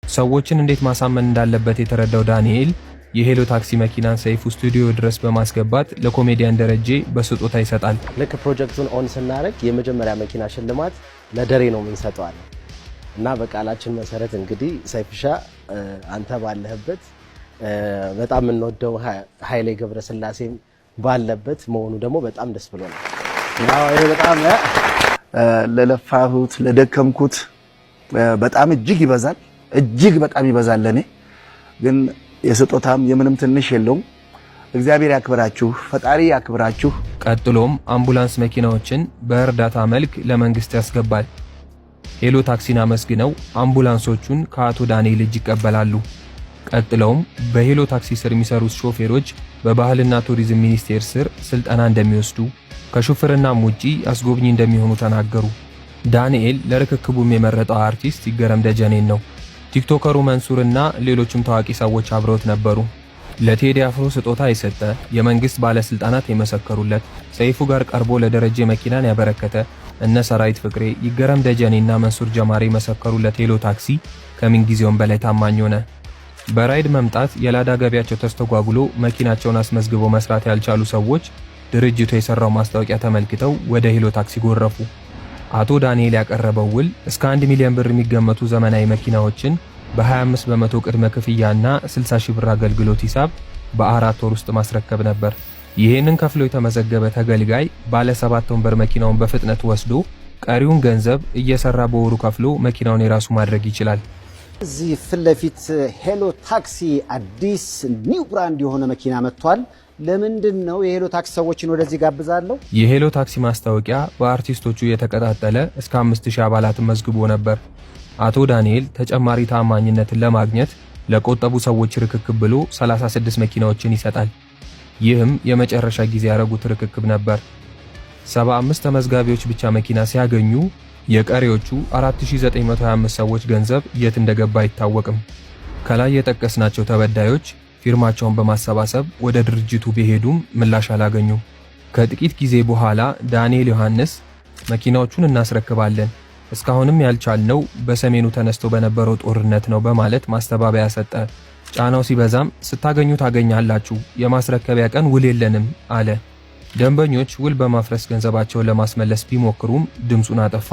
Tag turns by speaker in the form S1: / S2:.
S1: ሰዎችን እንዴት ማሳመን እንዳለበት የተረዳው ዳንኤል የሄሎ ታክሲ መኪናን ሰይፉ ስቱዲዮ ድረስ በማስገባት ለኮሜዲያን ደረጀ በስጦታ ይሰጣል።
S2: ልክ ፕሮጀክቱን ኦን ስናደርግ የመጀመሪያ መኪና ሽልማት ለደሬ ነው የምንሰጠዋለን እና በቃላችን መሰረት እንግዲህ ሰይፍሻ አንተ ባለህበት በጣም የምንወደው ኃይሌ ገብረስላሴም ባለበት መሆኑ ደግሞ በጣም ደስ ብሎናል። ያው ይሄ በጣም
S3: ለለፋሁት ለደከምኩት በጣም እጅግ በጣም ይበዛል። ለኔ ግን የስጦታም የምንም ትንሽ የለውም። እግዚአብሔር ያክብራችሁ፣ ፈጣሪ ያክብራችሁ።
S1: ቀጥሎም አምቡላንስ መኪናዎችን በእርዳታ መልክ ለመንግስት ያስገባል። ሄሎ ታክሲን አመስግነው አምቡላንሶቹን ከአቶ ዳንኤል እጅ ይቀበላሉ። ቀጥለውም በሄሎ ታክሲ ስር የሚሰሩት ሾፌሮች በባህልና ቱሪዝም ሚኒስቴር ስር ስልጠና እንደሚወስዱ ከሹፍርናም ውጪ አስጎብኚ እንደሚሆኑ ተናገሩ። ዳንኤል ለርክክቡም የመረጠው አርቲስት ይገረም ደጀኔን ነው። ቲክቶከሩ መንሱርና ሌሎችም ታዋቂ ሰዎች አብረውት ነበሩ። ለቴዲ አፍሮ ስጦታ የሰጠ የመንግስት ባለስልጣናት የመሰከሩለት፣ ሰይፉ ጋር ቀርቦ ለደረጀ መኪናን ያበረከተ እነ ሰራዊት ፍቅሬ፣ ይገረም ደጀኔና መንሱር ጀማሪ የመሰከሩለት ሄሎ ታክሲ ከምን ጊዜውም በላይ ታማኝ ሆነ። በራይድ መምጣት የላዳ ገቢያቸው ተስተጓጉሎ መኪናቸውን አስመዝግበው መስራት ያልቻሉ ሰዎች ድርጅቱ የሰራው ማስታወቂያ ተመልክተው ወደ ሄሎ ታክሲ ጎረፉ። አቶ ዳንኤል ያቀረበው ውል እስከ 1 ሚሊዮን ብር የሚገመቱ ዘመናዊ መኪናዎችን በ25 በመቶ ቅድመ ክፍያና 60 ሺህ ብር አገልግሎት ሂሳብ በ4 ወር ውስጥ ማስረከብ ነበር። ይሄንን ከፍሎ የተመዘገበ ተገልጋይ ባለ 7 ወንበር መኪናውን በፍጥነት ወስዶ ቀሪውን ገንዘብ እየሰራ በወሩ ከፍሎ መኪናውን የራሱ ማድረግ ይችላል።
S4: እዚህ ፊት ለፊት ሄሎ ታክሲ አዲስ ኒው ብራንድ የሆነ መኪና መጥቷል። ለምንድን ነው የሄሎ ታክሲ ሰዎችን ወደዚህ ጋብዛለሁ?
S1: የሄሎ ታክሲ ማስታወቂያ በአርቲስቶቹ የተቀጣጠለ እስከ 5000 አባላትን መዝግቦ ነበር። አቶ ዳንኤል ተጨማሪ ታማኝነትን ለማግኘት ለቆጠቡ ሰዎች ርክክብ ብሎ 36 መኪናዎችን ይሰጣል። ይህም የመጨረሻ ጊዜ ያደረጉት ርክክብ ነበር። 75 ተመዝጋቢዎች ብቻ መኪና ሲያገኙ የቀሪዎቹ 4925 ሰዎች ገንዘብ የት እንደገባ አይታወቅም። ከላይ የጠቀስናቸው ተበዳዮች ፊርማቸውን በማሰባሰብ ወደ ድርጅቱ ቢሄዱም ምላሽ አላገኙም። ከጥቂት ጊዜ በኋላ ዳንኤል ዮሐንስ መኪናዎቹን እናስረክባለን፣ እስካሁንም ያልቻልነው በሰሜኑ ተነስቶ በነበረው ጦርነት ነው በማለት ማስተባበያ ሰጠ። ጫናው ሲበዛም ስታገኙ ታገኛላችሁ፣ የማስረከቢያ ቀን ውል የለንም አለ። ደንበኞች ውል በማፍረስ ገንዘባቸውን ለማስመለስ ቢሞክሩም ድምጹን አጠፋ።